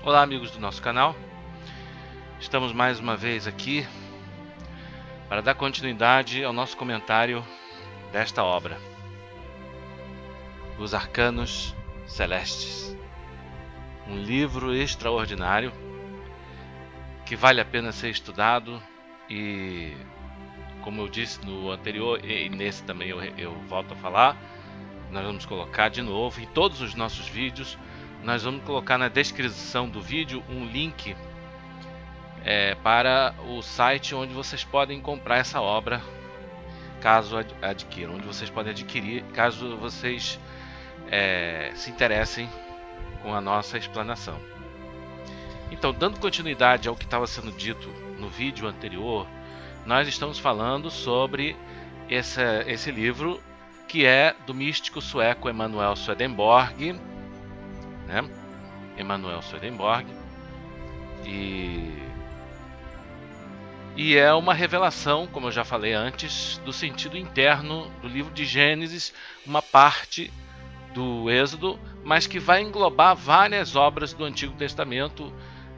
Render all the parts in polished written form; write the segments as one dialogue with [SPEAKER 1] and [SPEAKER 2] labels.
[SPEAKER 1] Olá, amigos do nosso canal. Estamos mais uma vez aqui para dar continuidade ao nosso comentário desta obra, Os Arcanos Celestes. Um livro extraordinário que vale a pena ser estudado e, como eu disse no anterior e nesse também eu volto a falar, nós vamos colocar de novo em todos os nossos vídeos. Nós vamos colocar na descrição do vídeo um link para o site onde vocês podem comprar essa obra, caso adquiram, onde vocês podem adquirir, caso vocês se interessem com a nossa explanação. Então, dando continuidade ao que estava sendo dito no vídeo anterior, nós estamos falando sobre esse livro, que é do místico sueco Emanuel Swedenborg, né? Emanuel Swedenborg, e é uma revelação, como eu já falei antes, do sentido interno do livro de Gênesis, uma parte do Êxodo, mas que vai englobar várias obras do Antigo Testamento,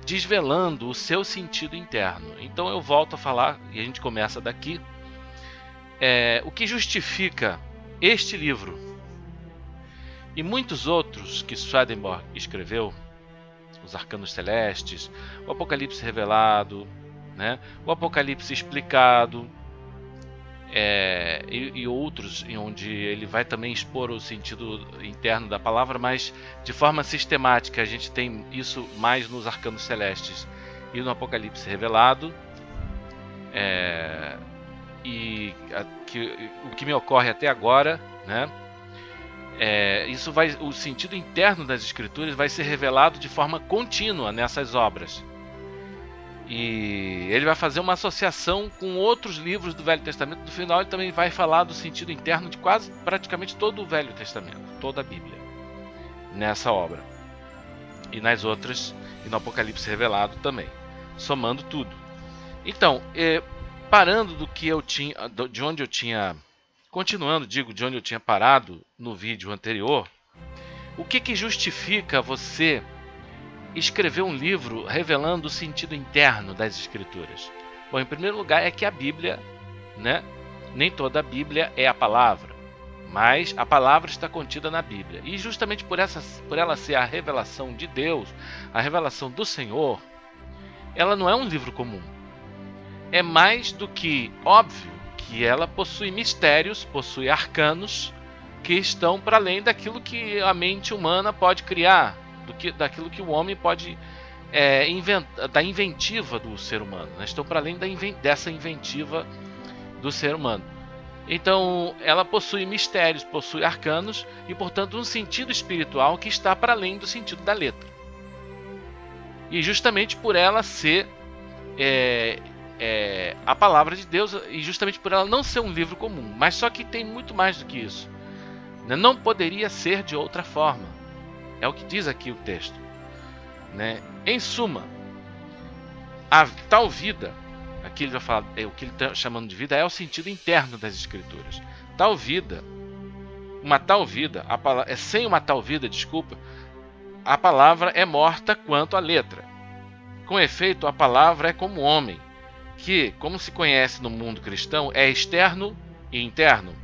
[SPEAKER 1] desvelando o seu sentido interno. Então eu volto a falar, e a gente começa daqui, o que justifica este livro e muitos outros que Swedenborg escreveu, os Arcanos Celestes, o Apocalipse Revelado, né? O Apocalipse Explicado, e outros em onde ele vai também expor o sentido interno da palavra, mas de forma sistemática. A gente tem isso mais nos Arcanos Celestes e no Apocalipse Revelado, o que me ocorre até agora, né? O sentido interno das Escrituras vai ser revelado de forma contínua nessas obras. E ele vai fazer uma associação com outros livros do Velho Testamento. No final, ele também vai falar do sentido interno de praticamente todo o Velho Testamento, toda a Bíblia, nessa obra. E nas outras, e no Apocalipse Revelado também, somando tudo. Então, parando do que eu tinha, de onde eu tinha, continuando, de onde eu tinha parado no vídeo anterior, o que justifica você escrever um livro revelando o sentido interno das Escrituras? Bom, em primeiro lugar é que a Bíblia, né, nem toda a Bíblia é a palavra, mas a palavra está contida na Bíblia. E justamente por ela ser a revelação de Deus, a revelação do Senhor, ela não é um livro comum. É mais do que óbvio que ela possui mistérios, possui arcanos que estão para além daquilo que a mente humana pode criar, daquilo que o homem pode inventar, da inventiva do ser humano, né? Estão para além dessa inventiva do ser humano. Então, ela possui mistérios, possui arcanos e, portanto, um sentido espiritual que está para além do sentido da letra. E justamente por ela ser a palavra de Deus, e justamente por ela não ser um livro comum, mas só que tem muito mais do que isso. Não poderia ser de outra forma. É o que diz aqui o texto, né? Em suma, a tal vida, aqui ele vai falar, o que ele está chamando de vida é o sentido interno das Escrituras. Tal vida, sem uma tal vida, desculpa, a palavra é morta quanto à letra. Com efeito, a palavra é como homem, que, como se conhece no mundo cristão, é externo e interno.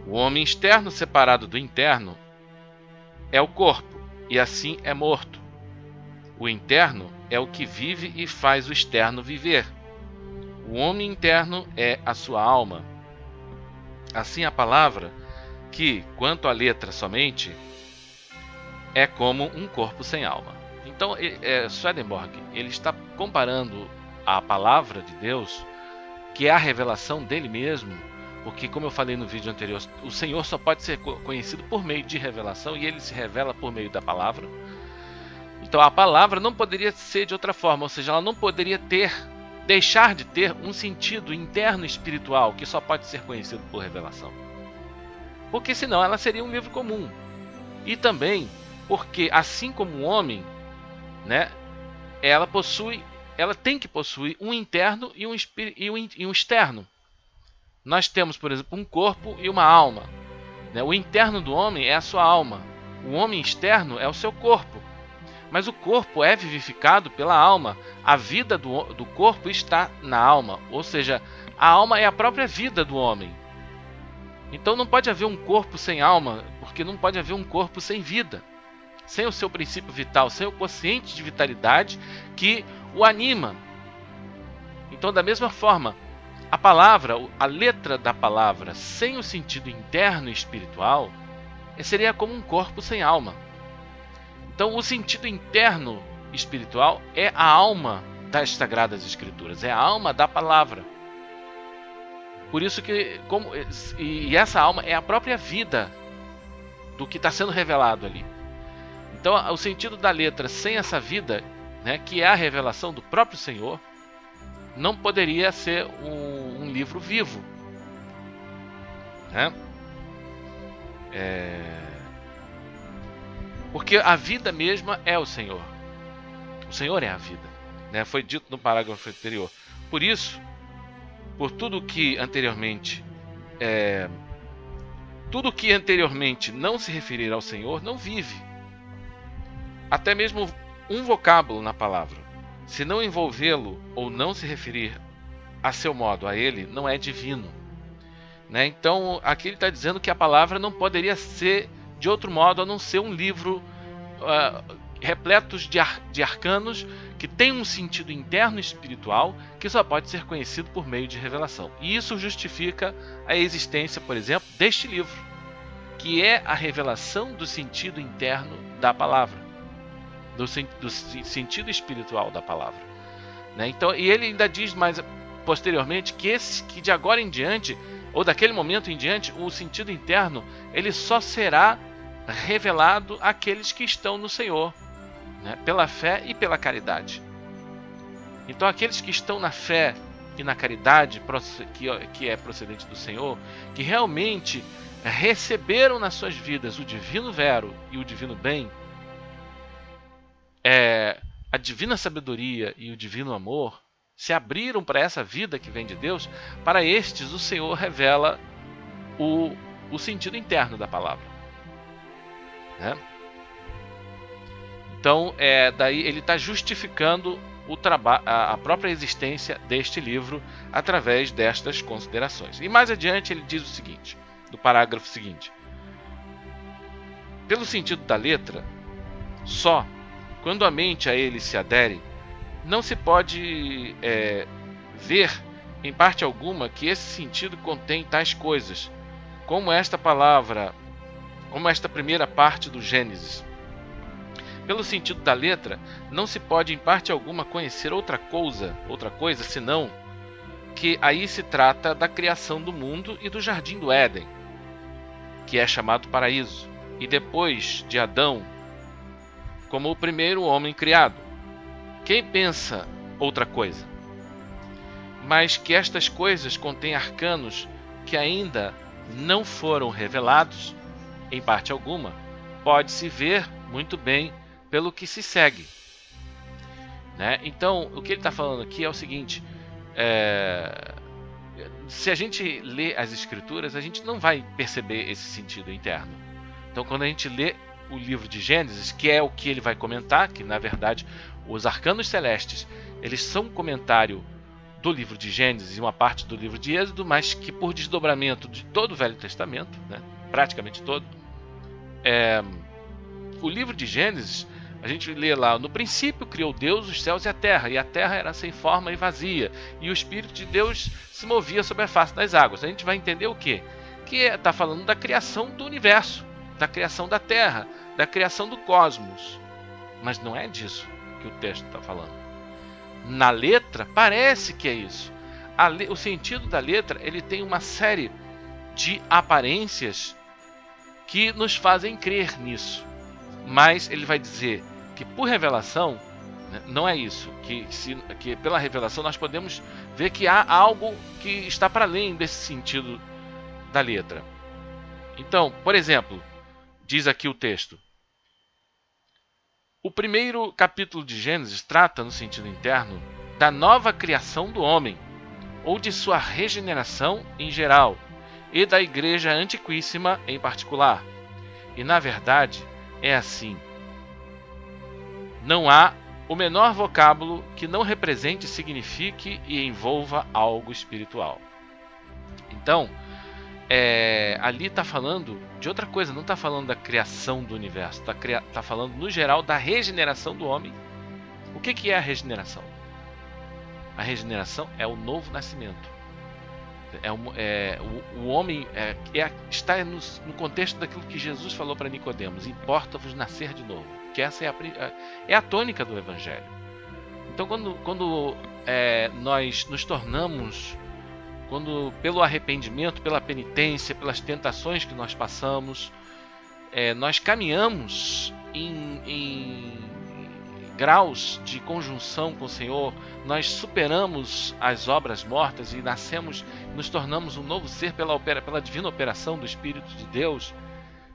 [SPEAKER 1] O homem externo separado do interno é o corpo, e assim é morto. O interno é o que vive e faz o externo viver. O homem interno é a sua alma. Assim a palavra, que, quanto à letra somente, é como um corpo sem alma. Então, Swedenborg, ele está comparando a palavra de Deus, que é a revelação dele mesmo, porque, como eu falei no vídeo anterior, o Senhor só pode ser conhecido por meio de revelação, e ele se revela por meio da palavra. Então a palavra não poderia ser de outra forma, ou seja, ela não poderia deixar de ter um sentido interno espiritual que só pode ser conhecido por revelação. Porque senão ela seria um livro comum. E também porque, assim como o homem, né, ela tem que possuir um interno e um externo. Nós temos, por exemplo, um corpo e uma alma, né? O interno do homem é a sua alma. O homem externo é o seu corpo. Mas o corpo é vivificado pela alma. A vida do corpo está na alma. Ou seja, a alma é a própria vida do homem. Então não pode haver um corpo sem alma, porque não pode haver um corpo sem vida. Sem o seu princípio vital, sem o quociente de vitalidade que o anima. Então, da mesma forma, a palavra, a letra da palavra, sem o sentido interno e espiritual, seria como um corpo sem alma. Então, o sentido interno espiritual é a alma das Sagradas Escrituras, é a alma da palavra. Por isso que, e essa alma é a própria vida do que está sendo revelado ali. Então, o sentido da letra sem essa vida, né, que é a revelação do próprio Senhor, não poderia ser um livro vivo, né? Porque a vida mesma é o Senhor. O Senhor é a vida, né? Foi dito no parágrafo anterior. Por isso, por tudo que anteriormente não se referir ao Senhor não vive. Até mesmo um vocábulo na palavra, se não envolvê-lo ou não se referir a seu modo a ele, não é divino, né? Então aqui ele está dizendo que a palavra não poderia ser de outro modo a não ser um livro repleto de arcanos que tem um sentido interno e espiritual que só pode ser conhecido por meio de revelação. E isso justifica a existência, por exemplo, deste livro, que é a revelação do sentido interno da palavra, do sentido espiritual da palavra, né? Então, e ele ainda diz mais posteriormente que de agora em diante, ou daquele momento em diante, o sentido interno ele só será revelado àqueles que estão no Senhor, né? Pela fé e pela caridade. Então, aqueles que estão na fé e na caridade, que é procedente do Senhor, que realmente receberam nas suas vidas o divino vero e o divino bem, a divina sabedoria e o divino amor, se abriram para essa vida que vem de Deus. Para estes o Senhor revela o sentido interno da palavra, né? Então daí ele está justificando a própria existência deste livro através destas considerações. E mais adiante ele diz o seguinte, do parágrafo seguinte: pelo sentido da letra, só quando a mente a ele se adere, não se pode ver em parte alguma que esse sentido contém tais coisas, como esta palavra, como esta primeira parte do Gênesis. Pelo sentido da letra, não se pode em parte alguma conhecer outra coisa, senão que aí se trata da criação do mundo e do jardim do Éden, que é chamado paraíso, e depois de Adão, como o primeiro homem criado. Quem pensa outra coisa? Mas que estas coisas contêm arcanos que ainda não foram revelados, em parte alguma, pode-se ver muito bem pelo que se segue, né? Então, o que ele está falando aqui é o seguinte: se a gente lê as Escrituras, a gente não vai perceber esse sentido interno. Então, quando a gente lê o livro de Gênesis, que é o que ele vai comentar, que na verdade os arcanos celestes eles são um comentário do livro de Gênesis e uma parte do livro de Êxodo, mas que por desdobramento de todo o Velho Testamento, né, praticamente todo, o livro de Gênesis, a gente lê lá: no princípio criou Deus os céus e a terra era sem forma e vazia, e o Espírito de Deus se movia sobre a face das águas. A gente vai entender o quê? Que está falando da criação do universo, da criação da terra, da criação do cosmos. Mas não é disso que o texto está falando. Na letra parece que é isso. O sentido da letra ele tem uma série de aparências que nos fazem crer nisso. Mas ele vai dizer que por revelação, né, não é isso. Que pela revelação nós podemos ver que há algo que está para além desse sentido da letra. Então, por exemplo, diz aqui o texto: o primeiro capítulo de Gênesis trata, no sentido interno, da nova criação do homem, ou de sua regeneração em geral, e da igreja antiquíssima em particular. E na verdade é assim. Não há o menor vocábulo que não represente, signifique e envolva algo espiritual. Então, ali está falando de outra coisa, não está falando da criação do universo, está falando no geral da regeneração do homem. O que é a regeneração? A regeneração é o novo nascimento. O homem está no contexto daquilo que Jesus falou para Nicodemos: importa-vos nascer de novo, que essa é a tônica do Evangelho. Então, quando nós nos tornamos, pelo arrependimento, pela penitência, pelas tentações que nós passamos, nós caminhamos em graus de conjunção com o Senhor, nós superamos as obras mortas e nos tornamos um novo ser pela divina operação do Espírito de Deus,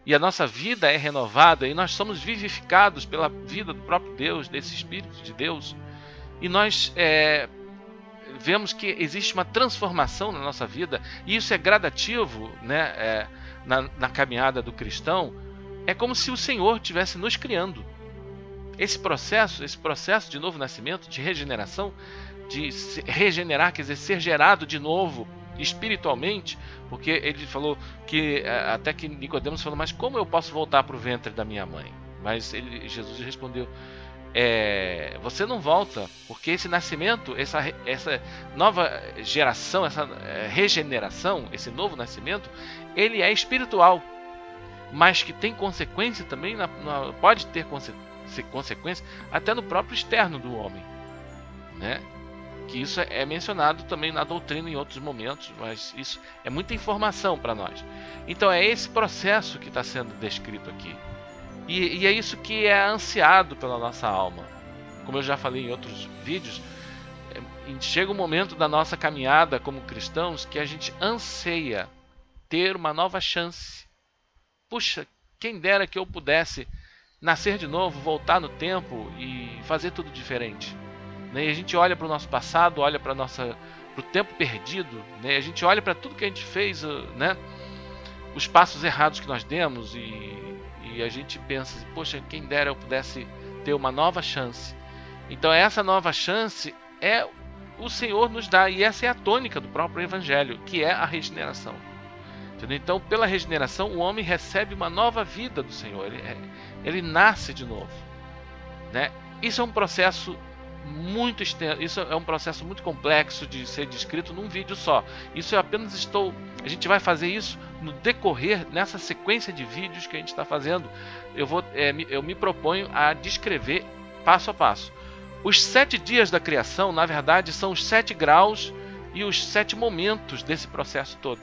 [SPEAKER 1] e a nossa vida é renovada e nós somos vivificados pela vida do próprio Deus, desse Espírito de Deus, e nós vemos que existe uma transformação na nossa vida, e isso é gradativo, né? Na caminhada do cristão. É como se o Senhor estivesse nos criando. Esse processo de novo nascimento, de regeneração, de se regenerar, quer dizer, ser gerado de novo espiritualmente, porque ele falou que, até que Nicodemos falou: mas como eu posso voltar para o ventre da minha mãe? Mas Jesus respondeu: você não volta, porque esse nascimento, essa nova geração, essa regeneração, esse novo nascimento, ele é espiritual, mas que tem consequência também, pode ter consequência até no próprio externo do homem, né? Que isso é mencionado também na doutrina em outros momentos, mas isso é muita informação para nós. Então é esse processo que está sendo descrito aqui. E é isso que é ansiado pela nossa alma. Como eu já falei em outros vídeos, chega um momento da nossa caminhada como cristãos que a gente anseia ter uma nova chance. Puxa, quem dera que eu pudesse nascer de novo, voltar no tempo e fazer tudo diferente. E a gente olha para o nosso passado, olha para o tempo perdido, né? A gente olha para tudo que a gente fez, né? Os passos errados que nós demos, e a gente pensa: poxa, quem dera eu pudesse ter uma nova chance. Então essa nova chance o Senhor nos dá, e essa é a tônica do próprio Evangelho, que é a regeneração. Entendeu? Então, pela regeneração, o homem recebe uma nova vida do Senhor, ele nasce de novo, né? Isso é um processo muito extenso, isso é um processo muito complexo de ser descrito num vídeo só. Isso a gente vai fazer isso no decorrer, nessa sequência de vídeos que a gente está fazendo. Eu me proponho a descrever passo a passo. Os 7 dias da criação, na verdade, são os 7 graus e os 7 momentos desse processo todo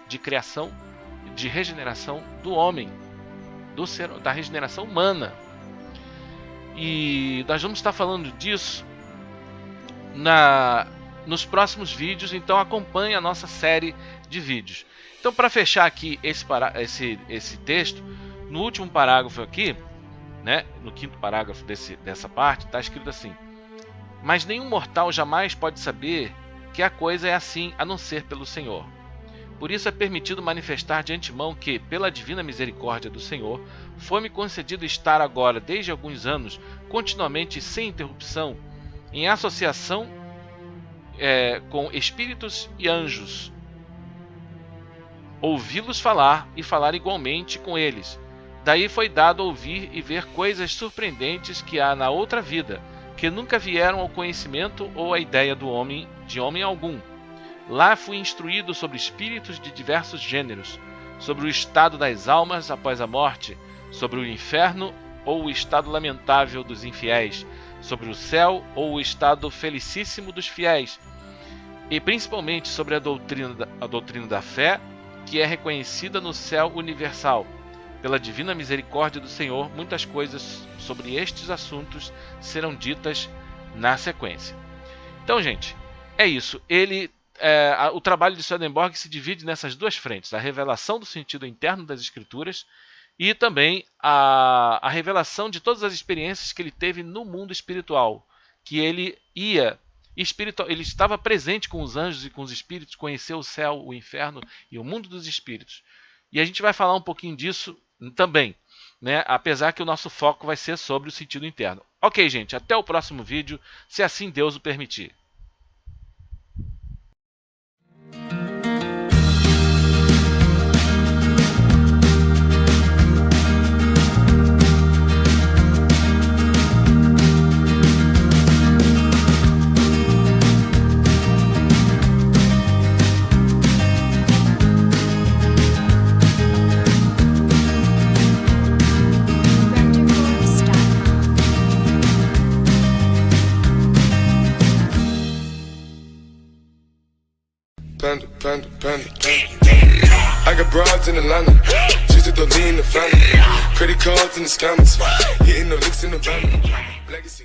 [SPEAKER 1] de criação, de regeneração do homem, da regeneração humana. E nós vamos estar falando disso nos próximos vídeos, então acompanhe a nossa série de vídeos. Então, para fechar aqui esse texto, no último parágrafo aqui, né, no 5º parágrafo dessa parte, está escrito assim: mas nenhum mortal jamais pode saber que a coisa é assim, a não ser pelo Senhor. Por isso é permitido manifestar de antemão que, pela divina misericórdia do Senhor, foi-me concedido estar agora, desde alguns anos, continuamente e sem interrupção, em associação com espíritos e anjos, ouvi-los falar e falar igualmente com eles. Daí foi dado ouvir e ver coisas surpreendentes que há na outra vida, que nunca vieram ao conhecimento ou à ideia de homem algum. Lá fui instruído sobre espíritos de diversos gêneros, sobre o estado das almas após a morte, sobre o inferno ou o estado lamentável dos infiéis, sobre o céu ou o estado felicíssimo dos fiéis, e principalmente sobre a doutrina da fé, que é reconhecida no céu universal. Pela divina misericórdia do Senhor, muitas coisas sobre estes assuntos serão ditas na sequência. Então, gente, é isso. O trabalho de Swedenborg se divide nessas duas frentes: a revelação do sentido interno das Escrituras e também a revelação de todas as experiências que ele teve no mundo espiritual, que ele estava presente com os anjos e com os espíritos, conheceu o céu, o inferno e o mundo dos espíritos. E a gente vai falar um pouquinho disso também, né? Apesar que o nosso foco vai ser sobre o sentido interno. Ok, gente, até o próximo vídeo, se assim Deus o permitir.
[SPEAKER 2] Panda, panda, panda, panda. I got broads in Atlanta, just to lean the family. Credit cards in the scammers, hitting the licks in the van. Legacies.